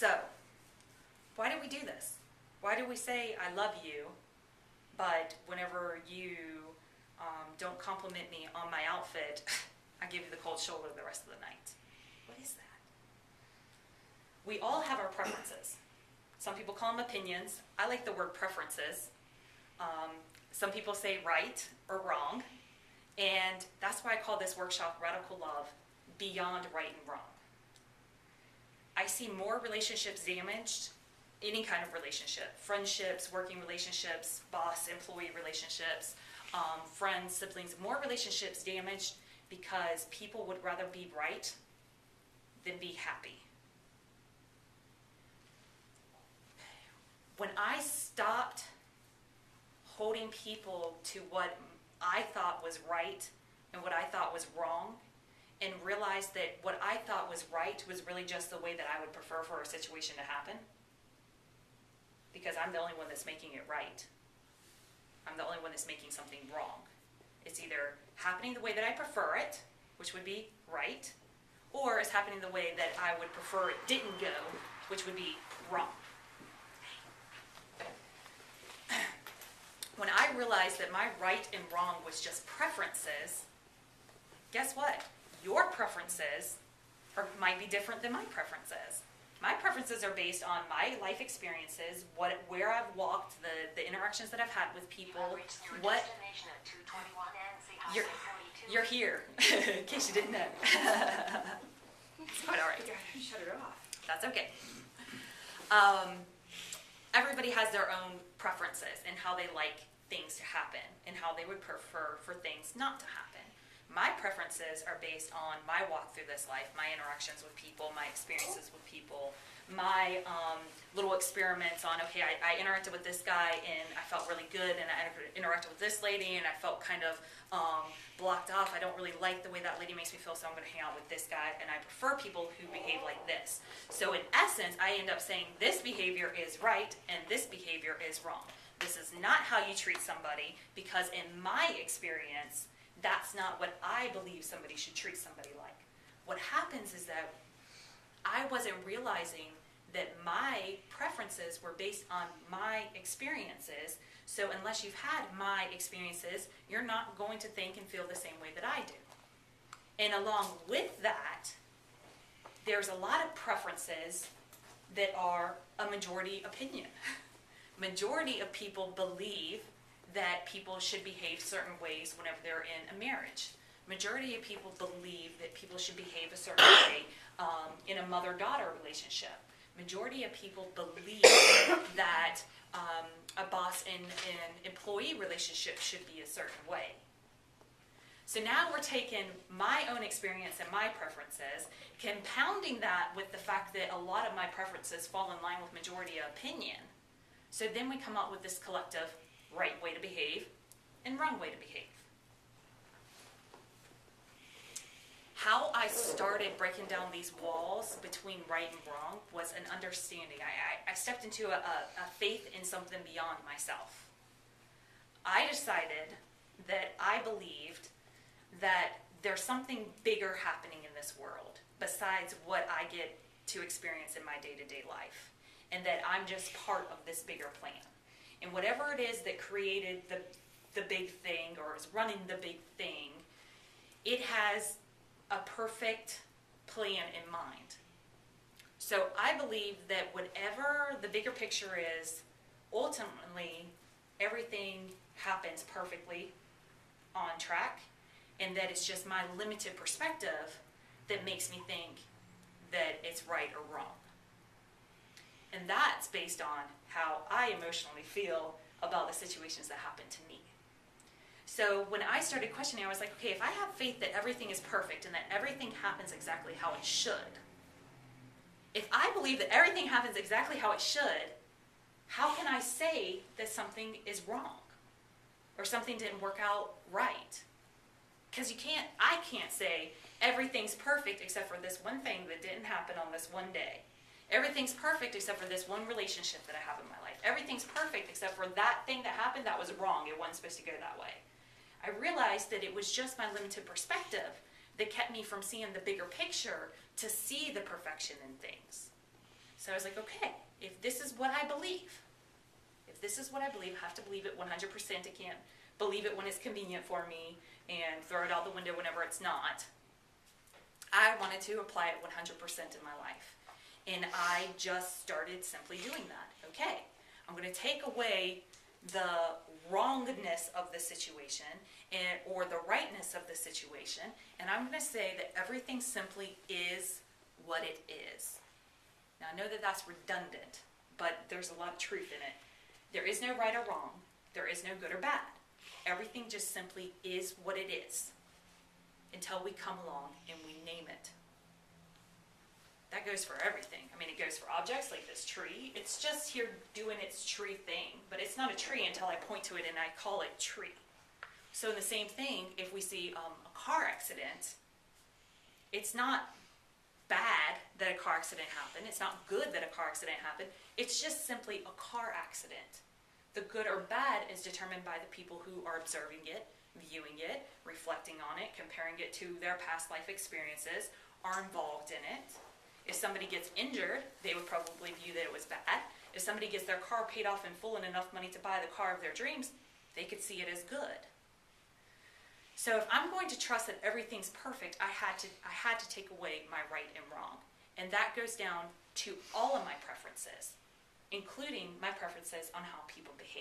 So, why do we do this? Why do we say, I love you, but whenever you don't compliment me on my outfit, I give you the cold shoulder the rest of the night? What is that? We all have our preferences. Some people call them opinions. I like the word preferences. Some people say right or wrong. And that's why I call this workshop Radical Love, Beyond Right and Wrong. I see more relationships damaged, any kind of relationship, friendships, working relationships, boss-employee relationships, friends, siblings, more relationships damaged because people would rather be right than be happy. When I stopped holding people to what I thought was right and what I thought was wrong, and realized that what I thought was right was really just the way that I would prefer for a situation to happen, because I'm the only one that's making it right. I'm the only one that's making something wrong. It's either happening the way that I prefer it, which would be right, or it's happening the way that I would prefer it didn't go, which would be wrong. When I realized that my right and wrong was just preferences, guess what? Your preferences might be different than my preferences. My preferences are based on my life experiences, where I've walked, the interactions that I've had with people. What you're here, in case you didn't know. It's quite all right. Shut it off. That's okay. Everybody has their own preferences and how they like things to happen and how they would prefer for things not to happen. My preferences are based on my walk through this life, my interactions with people, my experiences with people, my little experiments on, okay, I interacted with this guy and I felt really good, and I interacted with this lady and I felt kind of blocked off. I don't really like the way that lady makes me feel, so I'm going to hang out with this guy, and I prefer people who behave like this. So in essence, I end up saying this behavior is right and this behavior is wrong. This is not how you treat somebody, because in my experience, that's not what I believe somebody should treat somebody like. What happens is that I wasn't realizing that my preferences were based on my experiences. So unless you've had my experiences, you're not going to think and feel the same way that I do. And along with that, there's a lot of preferences that are a majority opinion. Majority of people believe that people should behave certain ways whenever they're in a marriage. Majority of people believe that people should behave a certain way in a mother-daughter relationship. Majority of people believe that a boss and an employee relationship should be a certain way. So now we're taking my own experience and my preferences, compounding that with the fact that a lot of my preferences fall in line with majority opinion. So then we come up with this collective right way to behave and wrong way to behave. How I started breaking down these walls between right and wrong was an understanding. I stepped into a faith in something beyond myself. I decided that I believed that there's something bigger happening in this world besides what I get to experience in my day-to-day life, and that I'm just part of this bigger plan. And whatever it is that created the big thing, or is running the big thing, it has a perfect plan in mind. So I believe that whatever the bigger picture is, ultimately everything happens perfectly on track, and that it's just my limited perspective that makes me think that it's right or wrong. And that's based on how I emotionally feel about the situations that happen to me. So when I started questioning, I was like, okay, if I have faith that everything is perfect and that everything happens exactly how it should, if I believe that everything happens exactly how it should, how can I say that something is wrong or something didn't work out right? Because I can't say everything's perfect except for this one thing that didn't happen on this one day. Everything's perfect except for this one relationship that I have in my life. Everything's perfect except for that thing that happened that was wrong. It wasn't supposed to go that way. I realized that it was just my limited perspective that kept me from seeing the bigger picture to see the perfection in things. So So I was like, okay, if this is what I believe, I have to believe it 100%. I can't believe it when it's convenient for me and throw it out the window whenever it's not. I wanted to apply it 100% in my life. And I just started simply doing that. Okay, I'm going to take away the wrongness of the situation or the rightness of the situation, and I'm going to say that everything simply is what it is. Now, I know that that's redundant, but there's a lot of truth in it. There is no right or wrong. There is no good or bad. Everything just simply is what it is until we come along and we name it. That goes for everything. I mean, it goes for objects like this tree. It's just here doing its tree thing, but it's not a tree until I point to it and I call it tree. So the same thing, if we see a car accident, it's not bad that a car accident happened. It's not good that a car accident happened. It's just simply a car accident. The good or bad is determined by the people who are observing it, viewing it, reflecting on it, comparing it to their past life experiences, are involved in it. If somebody gets injured, they would probably view that it was bad. If somebody gets their car paid off in full and enough money to buy the car of their dreams, they could see it as good. So if I'm going to trust that everything's perfect, I had to take away my right and wrong. And that goes down to all of my preferences, including my preferences on how people behave.